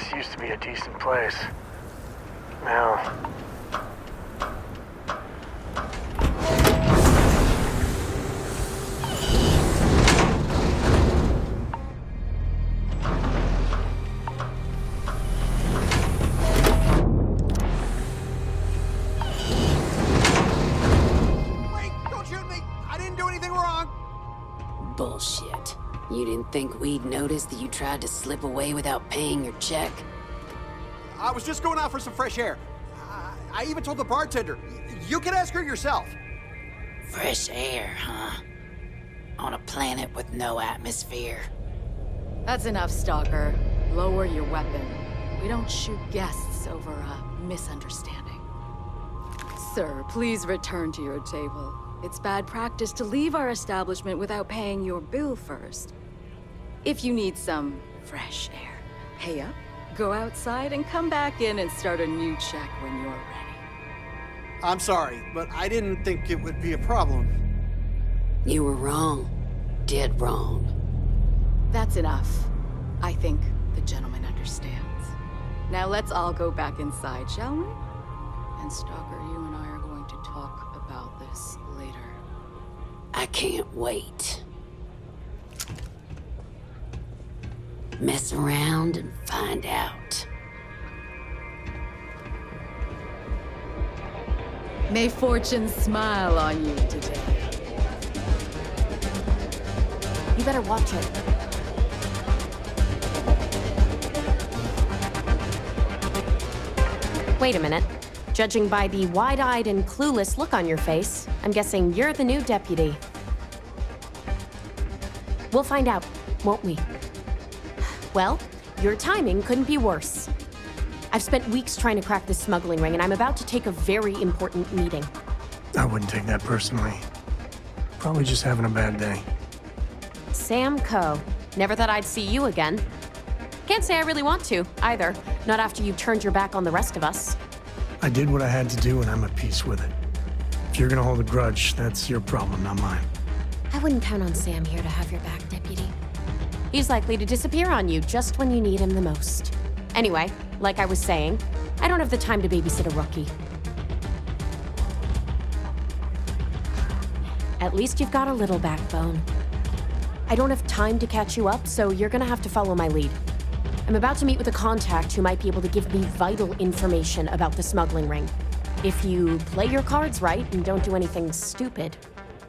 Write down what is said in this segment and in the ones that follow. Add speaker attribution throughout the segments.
Speaker 1: This used to be a decent place. Now...
Speaker 2: Wait! Don't shoot me! I didn't do anything wrong!
Speaker 3: Bullshit. You didn't think we'd notice that you tried to slip away without paying your check?
Speaker 2: I was just going out for some fresh air. I even told the bartender. You can ask her yourself.
Speaker 3: Fresh air, huh? On a planet with no atmosphere.
Speaker 4: That's enough, Stalker. Lower your weapon. We don't shoot guests over a misunderstanding. Sir, please return to your table. It's bad practice to leave our establishment without paying your bill first. If you need some fresh air, pay up, go outside, and come back in and start a new check when you're ready.
Speaker 2: I'm sorry, but I didn't think it would be a problem.
Speaker 3: You were wrong. Dead wrong.
Speaker 4: That's enough. I think the gentleman understands. Now let's all go back inside, shall we? And Stalker, you and I are going to talk about this later.
Speaker 3: I can't wait. Mess around and find out.
Speaker 4: May fortune smile on you today.
Speaker 5: You better watch it. Wait a minute. Judging by the wide-eyed and clueless look on your face, I'm guessing you're the new deputy. We'll find out, won't we? Well, your timing couldn't be worse. I've spent weeks trying to crack this smuggling ring, and I'm about to take a very important meeting.
Speaker 1: I wouldn't take that personally. Probably just having a bad day.
Speaker 5: Sam Coe. Never thought I'd see you again. Can't say I really want to, either. Not after you've turned your back on the rest of us.
Speaker 1: I did what I had to do, and I'm at peace with it. If you're gonna hold a grudge, that's your problem, not mine.
Speaker 5: I wouldn't count on Sam here to have your back, Deputy. He's likely to disappear on you just when you need him the most. Anyway, like I was saying, I don't have the time to babysit a rookie. At least you've got a little backbone. I don't have time to catch you up, so you're gonna have to follow my lead. I'm about to meet with a contact who might be able to give me vital information about the smuggling ring. If you play your cards right and don't do anything stupid,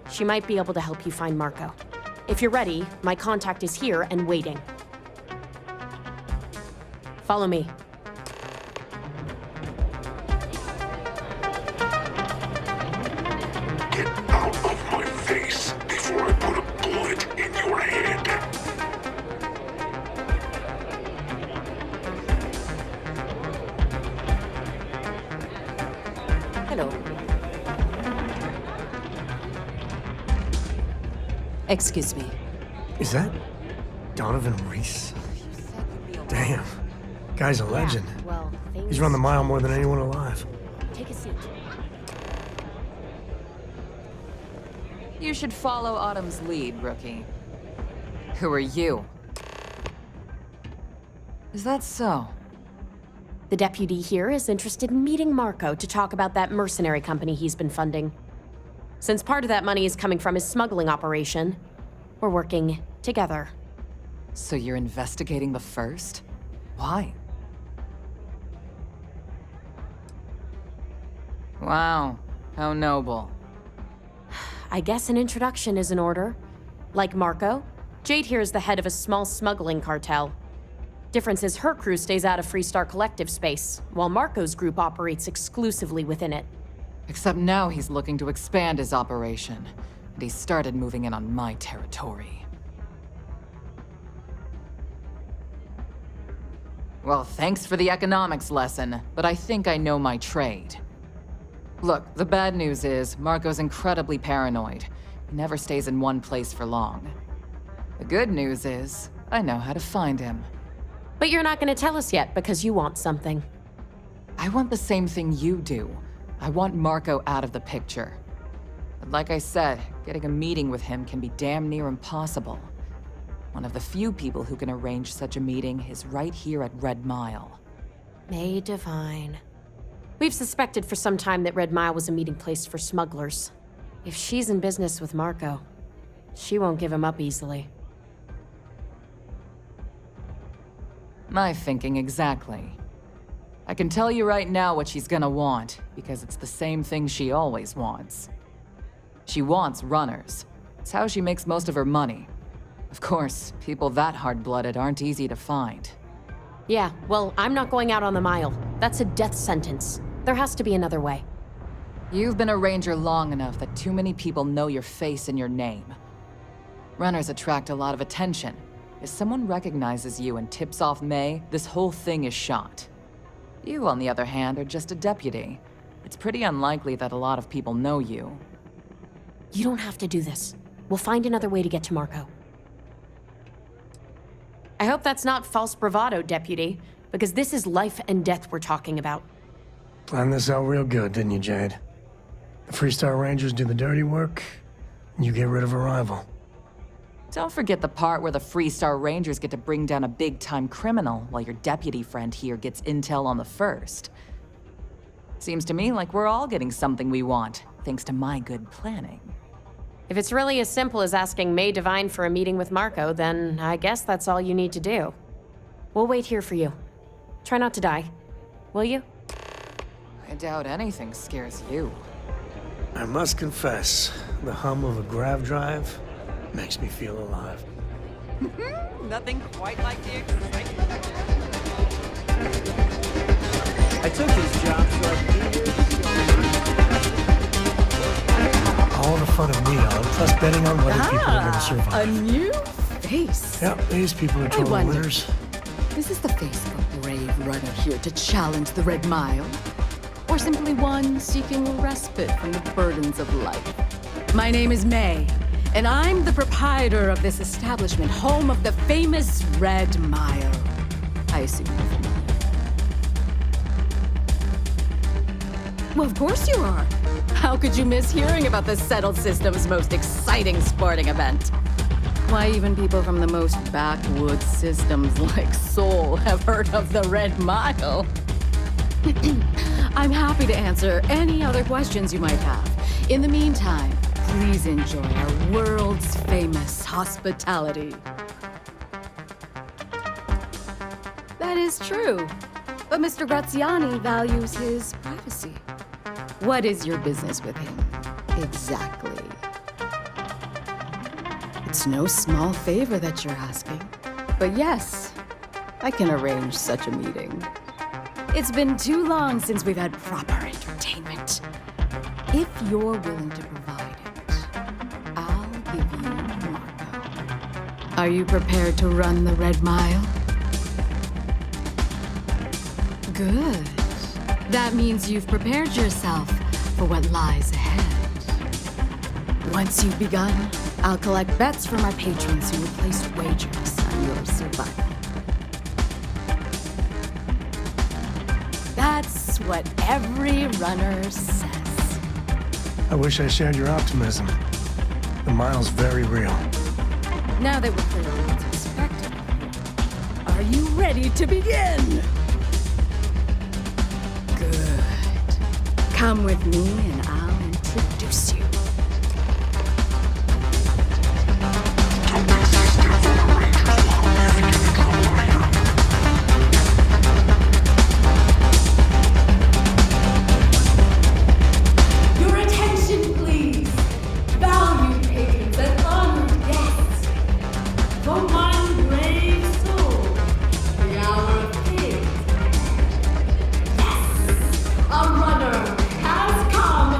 Speaker 5: she might be able to help you find Marco. If you're ready, my contact is here and waiting. Follow me.
Speaker 6: Get out of my face before I put a bullet in your head.
Speaker 5: Hello.
Speaker 3: Excuse me.
Speaker 1: Is that Donovan Reese? Damn. Guy's a legend.
Speaker 5: Yeah, well,
Speaker 1: He's run the mile more than anyone alive.
Speaker 5: Take a seat.
Speaker 7: You should follow Autumn's lead, rookie. Who are you? Is that so?
Speaker 5: The deputy here is interested in meeting Marco to talk about that mercenary company he's been funding. Since part of that money is coming from his smuggling operation, we're working together.
Speaker 7: So you're investigating the first? Why? Wow, how noble.
Speaker 5: I guess an introduction is in order. Like Marco, Jade here is the head of a small smuggling cartel. Difference is her crew stays out of Freestar Collective space, while Marco's group operates exclusively within it.
Speaker 7: Except now he's looking to expand his operation, and he started moving in on my territory. Well, thanks for the economics lesson, but I think I know my trade. Look, the bad news is Marco's incredibly paranoid. He never stays in one place for long. The good news is I know how to find him.
Speaker 5: But you're not going to tell us yet because you want something.
Speaker 7: I want the same thing you do. I want Marco out of the picture. But like I said, getting a meeting with him can be damn near impossible. One of the few people who can arrange such a meeting is right here at Red Mile.
Speaker 5: May Divine. We've suspected for some time that Red Mile was a meeting place for smugglers. If she's in business with Marco, she won't give him up easily.
Speaker 7: My thinking exactly. I can tell you right now what she's gonna want, because it's the same thing she always wants. She wants runners. It's how she makes most of her money. Of course, people that hard-blooded aren't easy to find.
Speaker 5: Yeah, well, I'm not going out on the Mile. That's a death sentence. There has to be another way.
Speaker 7: You've been a ranger long enough that too many people know your face and your name. Runners attract a lot of attention. If someone recognizes you and tips off May, this whole thing is shot. You, on the other hand, are just a deputy. It's pretty unlikely that a lot of people know you.
Speaker 5: You don't have to do this. We'll find another way to get to Marco. I hope that's not false bravado, Deputy, because this is life and death we're talking about.
Speaker 1: Planned this out real good, didn't you, Jade? The Freestar Rangers do the dirty work, and you get rid of a rival.
Speaker 7: Don't forget the part where the Freestar Rangers get to bring down a big-time criminal while your deputy friend here gets intel on the first. Seems to me like we're all getting something we want, thanks to my good planning.
Speaker 5: If it's really as simple as asking May Divine for a meeting with Marco, then I guess that's all you need to do. We'll wait here for you. Try not to die. Will you?
Speaker 7: I doubt anything scares you.
Speaker 1: I must confess, the hum of a grav drive makes me feel alive.
Speaker 7: Nothing quite like the excitement.
Speaker 8: I took this job so I could be here.
Speaker 1: All the fun of Neo, plus betting on whether people are going to survive.
Speaker 4: A new face.
Speaker 1: Yep, these people are total
Speaker 4: wonder-
Speaker 1: winners.
Speaker 4: Is this the face of a brave runner here to challenge the Red Mile? Or simply one seeking a respite from the burdens of life? My name is May, and I'm the proprietor of this establishment, home of the famous Red Mile. I assume you're familiar. Well, of course you are. How could you miss hearing about the Settled System's most exciting sporting event? Why, even people from the most backwoods systems like Sol have heard of the Red Mile. I'm happy to answer any other questions you might have. In the meantime, please enjoy our world's famous hospitality. That is true, but Mr. Graziani values his privacy. What is your business with him, exactly? It's no small favor that you're asking. But yes, I can arrange such a meeting. It's been too long since we've had proper entertainment. If you're willing to provide it, I'll give you Marco. Are you prepared to run the Red Mile? Good. That means you've prepared yourself for what lies ahead. Once you've begun, I'll collect bets from our patrons who will place wagers on your survival. That's what every runner says.
Speaker 1: I wish I shared your optimism. The mile's very real.
Speaker 4: Now that we're clear on what's expected of you, are you ready to begin? Good. Come with me and I'll introduce you. Your attention, please. Valued patrons and honored guests. For one brave soul, the hour of kings. Yes, a runner has come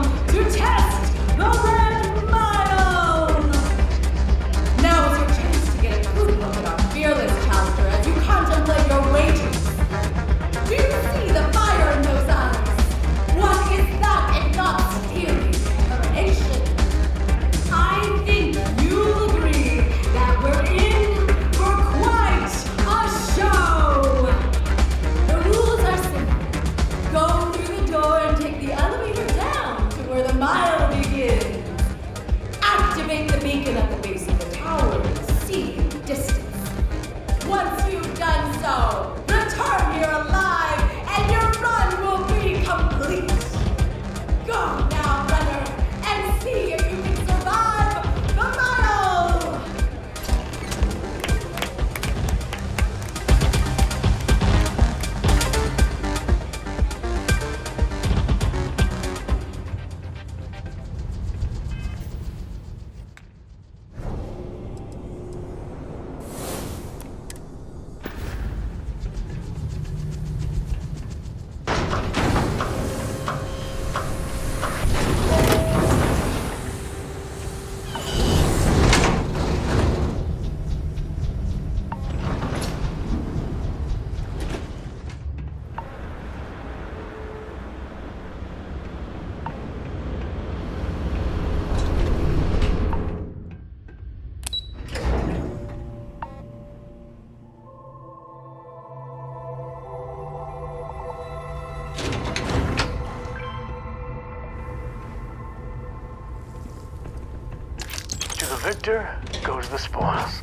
Speaker 1: victor goes the spoils.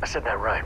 Speaker 1: I said that right?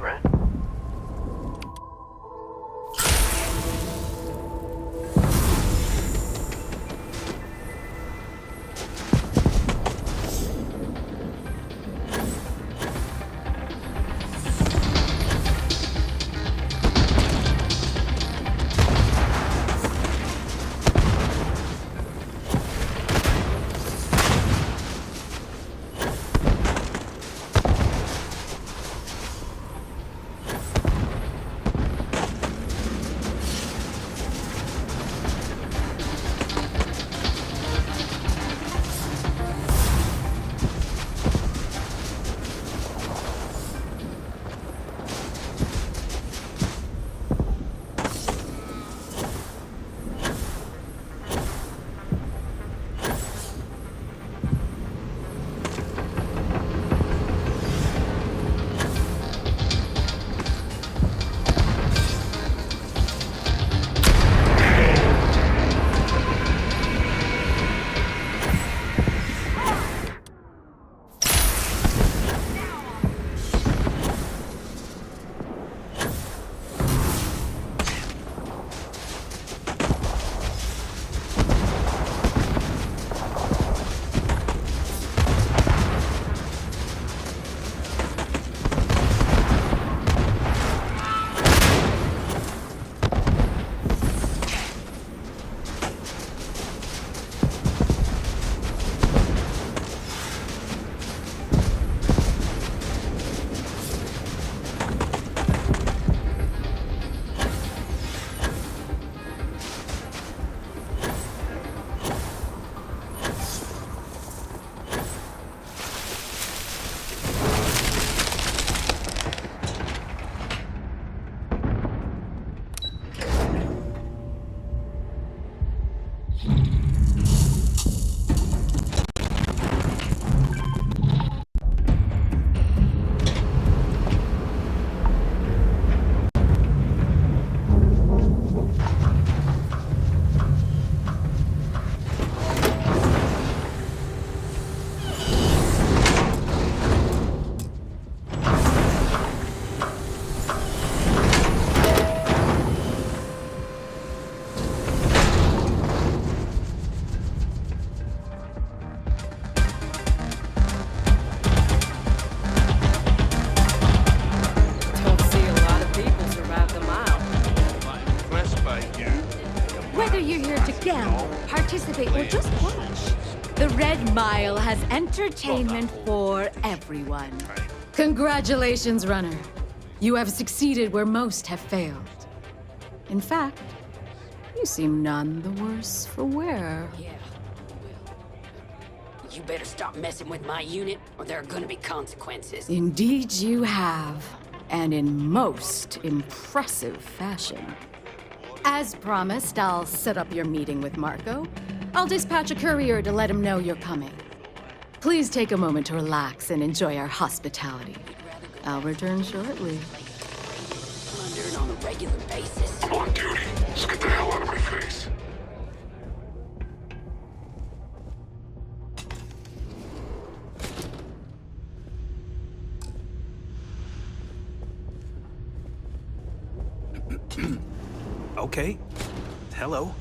Speaker 4: Participate or just watch. The Red Mile has entertainment for everyone. Congratulations, runner. You have succeeded where most have failed. In fact, you seem none the worse for wear.
Speaker 3: Yeah. Well, you better stop messing with my unit, or there are gonna be consequences.
Speaker 4: Indeed you have, and in most impressive fashion. As promised, I'll set up your meeting with Marco. I'll dispatch a courier to let him know you're coming. Please take a moment to relax and enjoy our hospitality. I'll return shortly.
Speaker 3: Plundering on a regular basis.
Speaker 6: I'm on duty. Just get the hell out of my face.
Speaker 8: Okay. Hello.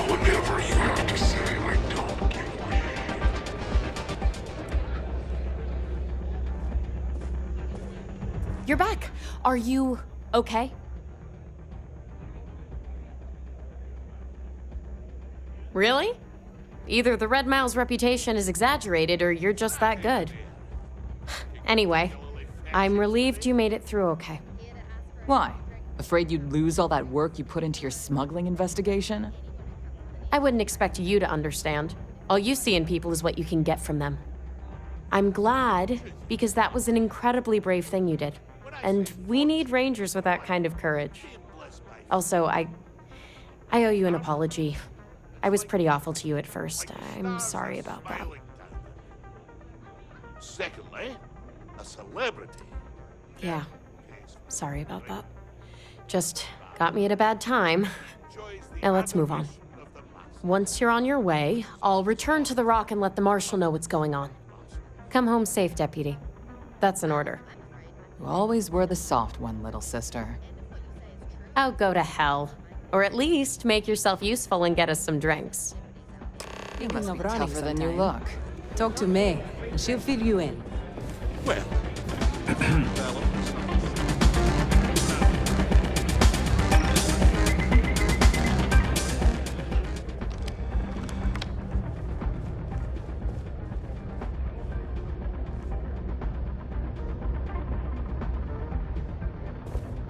Speaker 6: Whatever you have to say, I don't give a
Speaker 5: You're back. Are you okay? Really? Either the Red Mile's reputation is exaggerated or you're just that good. Anyway, I'm relieved you made it through okay.
Speaker 7: Why? Afraid you'd lose all that work you put into your smuggling investigation?
Speaker 5: I wouldn't expect you to understand. All you see in people is what you can get from them. I'm glad, because that was an incredibly brave thing you did. And we need rangers with that kind of courage. Also, I owe you an apology. I was pretty awful to you at first. I'm sorry about that.
Speaker 6: Secondly, a celebrity.
Speaker 5: Yeah, sorry about that. Just got me at a bad time. Now let's move on. Once you're on your way, I'll return to the Rock and let the Marshal know what's going on. Come home safe, Deputy. That's an order.
Speaker 7: You always were the soft one, little sister.
Speaker 5: Oh, go to hell. Or at least make yourself useful and get us some drinks.
Speaker 7: You must be
Speaker 9: running
Speaker 7: tougher than you
Speaker 9: sometime.
Speaker 7: look.
Speaker 9: Talk to May, and she'll fill you in.
Speaker 6: Well,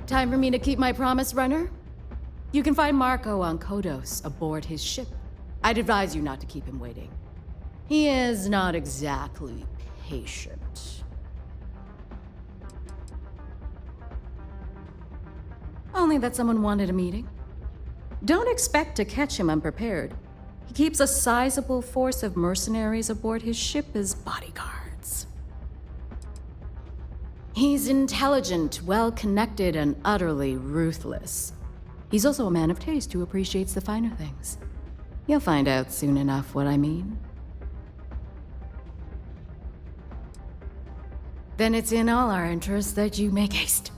Speaker 4: Time for me to keep my promise, runner? You can find Marco on Kodos aboard his ship. I'd advise you not to keep him waiting. He is not exactly patient. Only that someone wanted a meeting. Don't expect to catch him unprepared. He keeps a sizable force of mercenaries aboard his ship as bodyguards. He's intelligent, well-connected, and utterly ruthless. He's also a man of taste who appreciates the finer things. You'll find out soon enough what I mean. Then it's in all our interests that you make haste.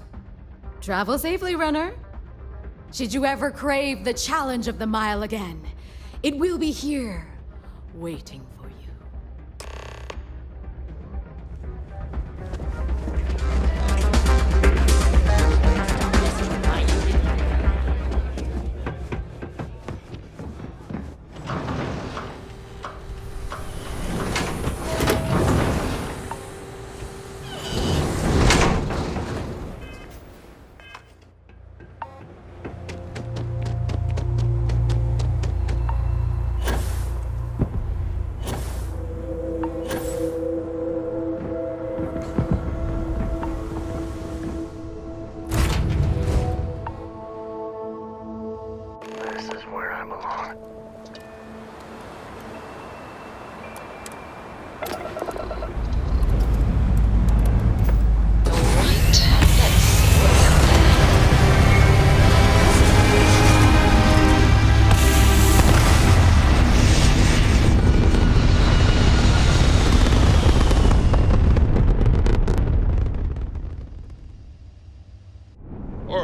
Speaker 4: Travel safely, runner. Should you ever crave the challenge of the mile again, it will be here, waiting for you.
Speaker 1: This is where I belong.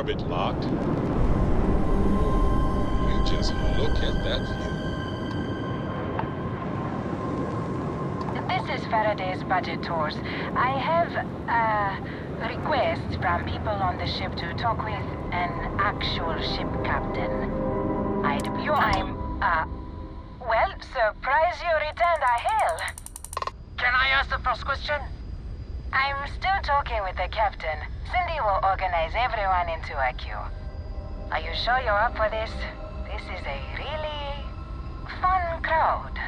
Speaker 6: orbit locked. You just look at that view.
Speaker 10: This is Faraday's budget tours. I have requests from people on the ship to talk with an actual ship captain. Well, surprise you returned a hail. Can I ask the first question? I'm still talking with the captain. Cindy will organize everyone into a queue. Are you sure you're up for this? This is a really fun crowd.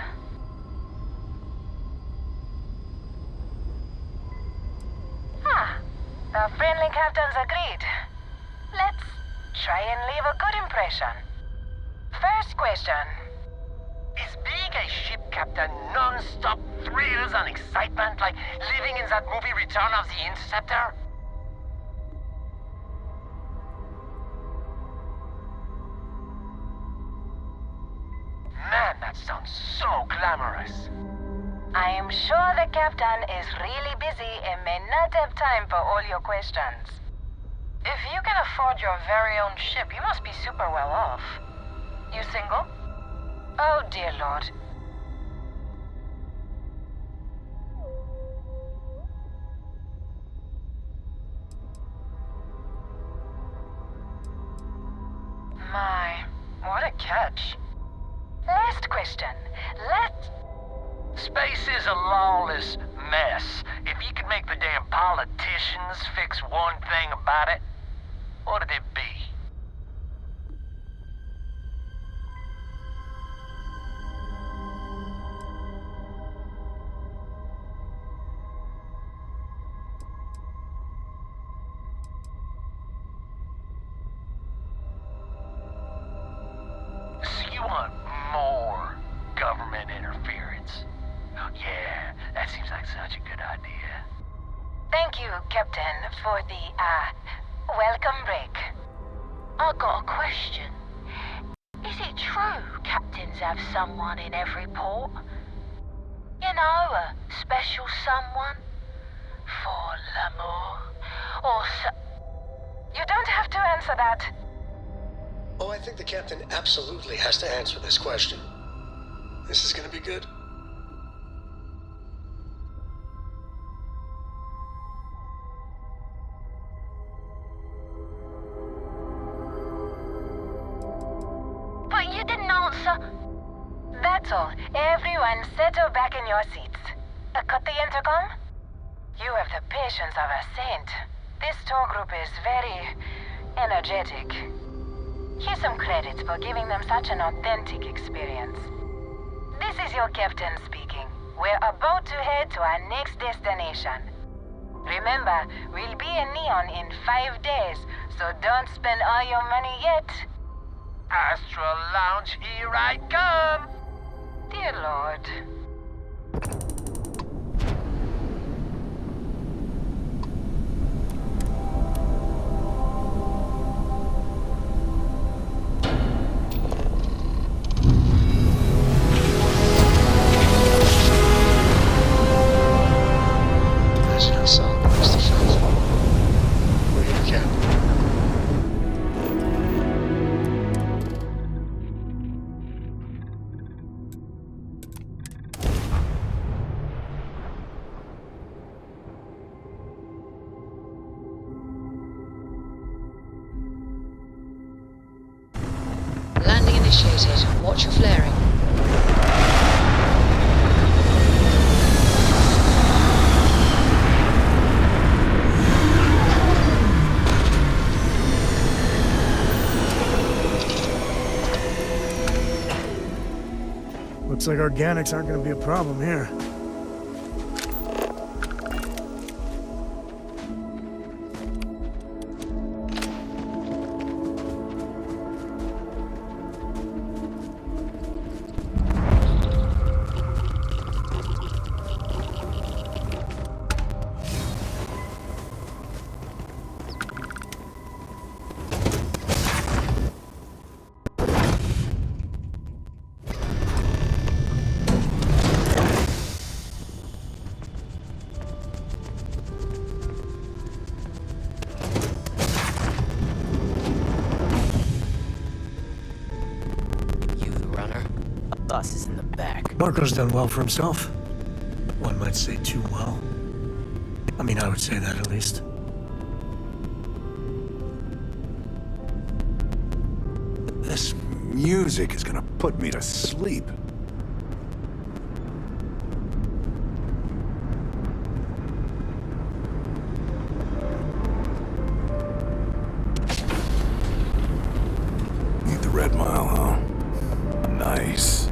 Speaker 10: The friendly captains agreed. Let's try and leave a good impression. First question. Is being a ship captain non-stop thrills and excitement like living in that movie Return of the Interceptor? Man, that sounds so glamorous. I am sure the captain is really busy and may not have time for all your questions. If you can afford your very own ship, you must be super well off. You single? Oh, dear Lord. My, what a catch. Last question. Space is a lawless mess. If you could make the damn politicians fix one thing about it,
Speaker 11: What'd it be? So you want more government interference? Yeah, that seems like such a good idea.
Speaker 10: Thank you, Captain, for the, welcome break. I got a question. Is it true captains have someone in every port? You know, a special someone? For l'amour? Or You don't have to answer that.
Speaker 1: Oh, I think the captain absolutely has to answer this question. This is gonna be good.
Speaker 10: But you didn't answer. That's all. Everyone settle back in your seats. Cut the intercom? You have the patience of a saint. This tour group is very energetic. Here's some credits for giving them such an authentic experience. This is your captain speaking. We're about to head to our next destination. Remember, we'll be in Neon in 5 days, so don't spend all your money yet.
Speaker 11: Astral Lounge, here I come!
Speaker 10: Dear Lord.
Speaker 1: That's not solid, Mr. Johnson. We're here, Captain.
Speaker 12: Landing initiated. Watch your flaring.
Speaker 1: Looks like organics aren't gonna be a problem here.
Speaker 13: Bus is in the back.
Speaker 1: Marco's done well for himself. One might say too well. I mean, I would say that at least.
Speaker 14: This music is gonna put me to sleep. Need the Red Mile, huh? Nice.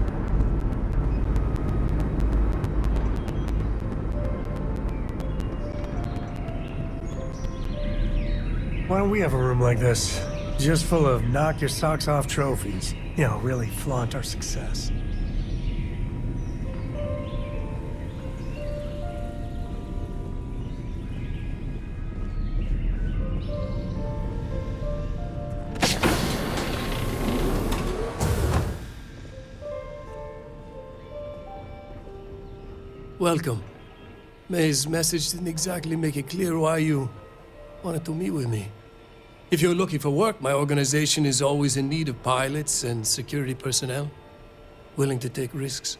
Speaker 1: Why don't we have a room like this? Just full of knock your socks off trophies. You know, really flaunt our success.
Speaker 15: Welcome. May's message didn't exactly make it clear why you wanted to meet with me. If you're looking for work, my organization is always in need of pilots and security personnel, willing to take risks.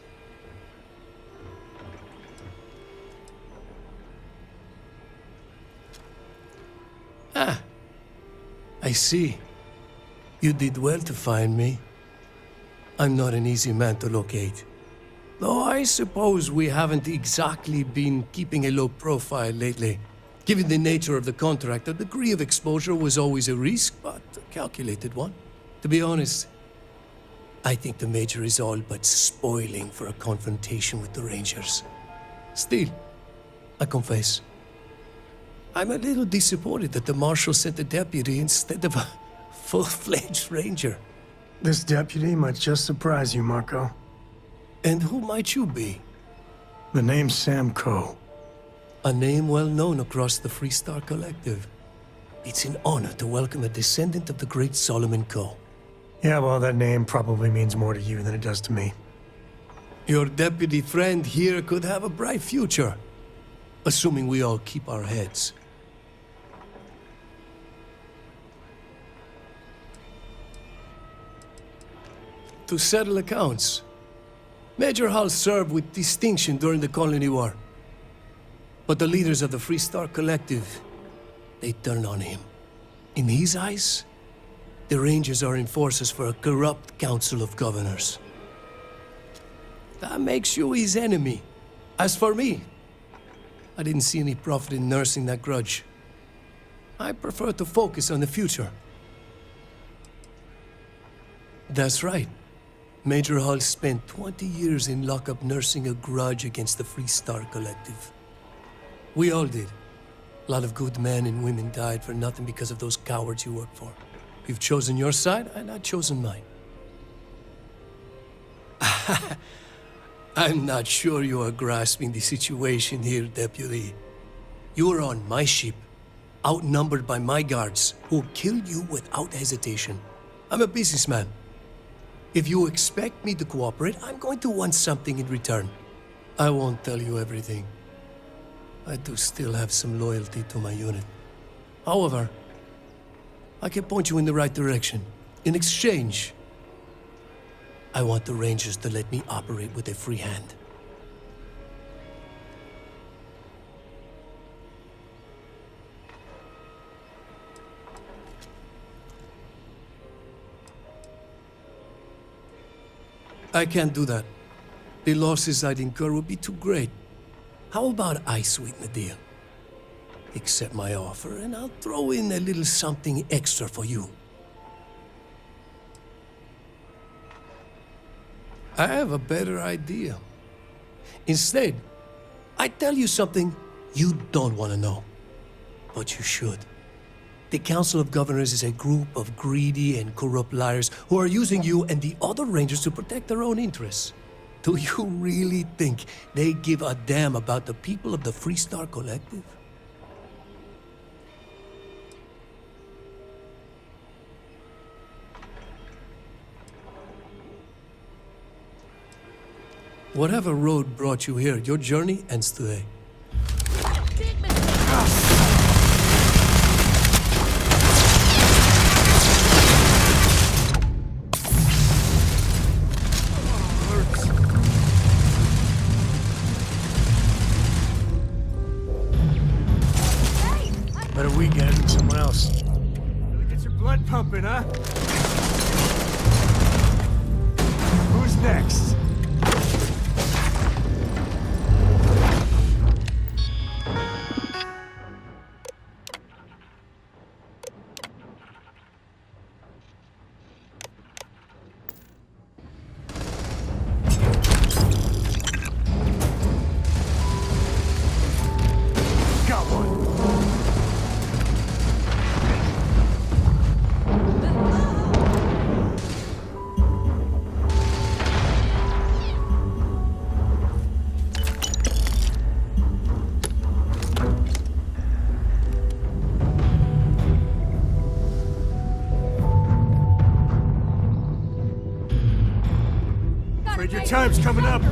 Speaker 15: Ah, I see. You did well to find me. I'm not an easy man to locate. Though I suppose we haven't exactly been keeping a low profile lately. Given the nature of the contract, a degree of exposure was always a risk, but a calculated one. To be honest, I think the Major is all but spoiling for a confrontation with the Rangers. Still, I confess, I'm a little disappointed that the Marshal sent a deputy instead of a full-fledged Ranger.
Speaker 1: This deputy might just surprise you, Marco.
Speaker 15: And who might you be?
Speaker 1: The name's Sam Coe.
Speaker 15: A name well known across the Freestar Collective. It's an honor to welcome a descendant of the great Solomon Coe.
Speaker 1: Yeah, well, that name probably means more to you than it does to me.
Speaker 15: Your deputy friend here could have a bright future, assuming we all keep our heads. To settle accounts, Major Hall served with distinction during the Colony War. But the leaders of the Freestar Collective, they turned on him. In his eyes, the Rangers are enforcers for a corrupt Council of Governors. That makes you his enemy. As for me, I didn't see any profit in nursing that grudge. I prefer to focus on the future. That's right. Major Hall spent 20 years in lockup nursing a grudge against the Freestar Collective. We all did. A lot of good men and women died for nothing because of those cowards you work for. You've chosen your side, and I've chosen mine. I'm not sure you are grasping the situation here, Deputy. You are on my ship, outnumbered by my guards, who will kill you without hesitation. I'm a businessman. If you expect me to cooperate, I'm going to want something in return. I won't tell you everything. I do still have some loyalty to my unit. However, I can point you in the right direction. In exchange, I want the Rangers to let me operate with a free hand. I can't do that. The losses I'd incur would be too great. How about I sweeten the deal? Accept my offer, and I'll throw in a little something extra for you. I have a better idea. Instead, I tell you something you don't want to know. But you should. The Council of Governors is a group of greedy and corrupt liars who are using you and the other Rangers to protect their own interests. Do you really think they give a damn about the people of the Freestar Collective? Whatever road brought you here, your journey ends today.
Speaker 1: Better we get it than someone else.
Speaker 16: Get your blood pumping, huh? Who's next? Your time's coming up.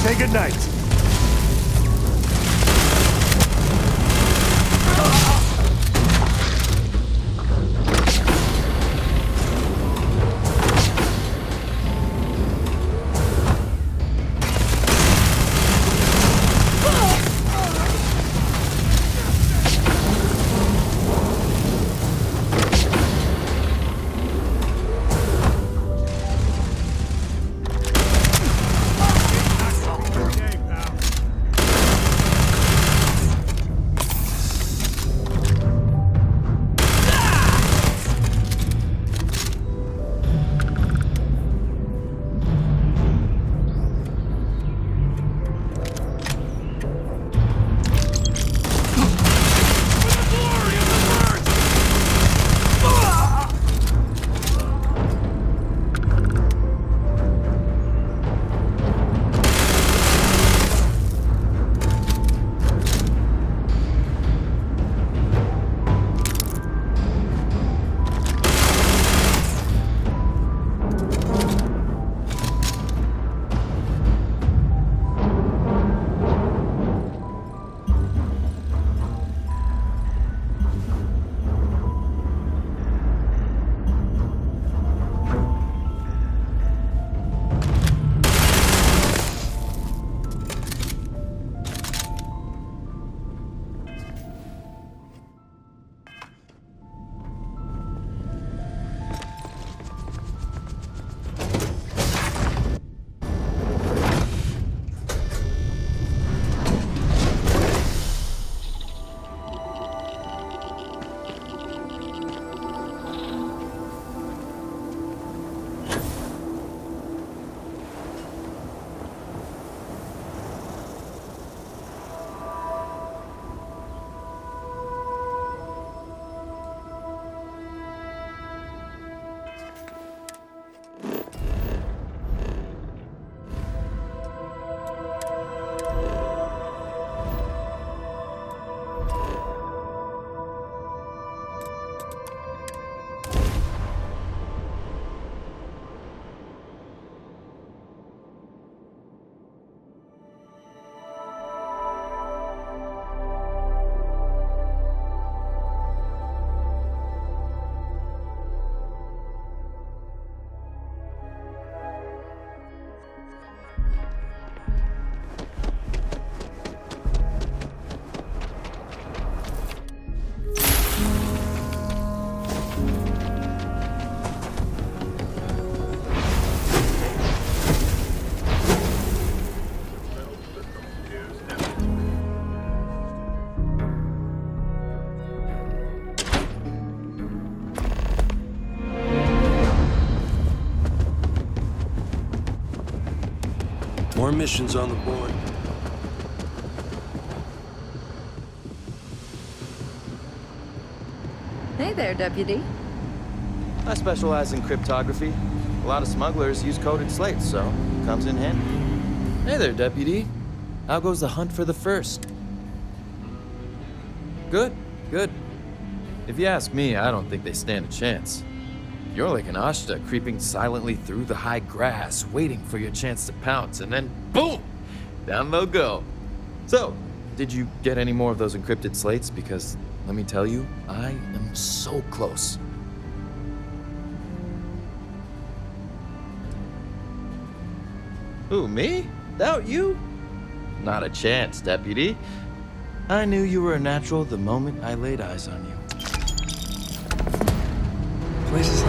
Speaker 16: Say goodnight.
Speaker 17: missions on the board.
Speaker 18: Hey there, Deputy.
Speaker 19: I specialize in cryptography. A lot of smugglers use coded slates, so it comes in handy.
Speaker 20: Hey there, Deputy. How goes the hunt for the first? Good, good. If you ask me, I don't think they stand a chance. You're like an Ashta creeping silently through the high grass, waiting for your chance to pounce, and then boom! Down they'll go. So, did you get any more of those encrypted slates? Because, let me tell you, I am so close.
Speaker 19: Who, me? Doubt you? Not a chance, Deputy. I knew you were a natural the moment I laid eyes on you.
Speaker 1: Place is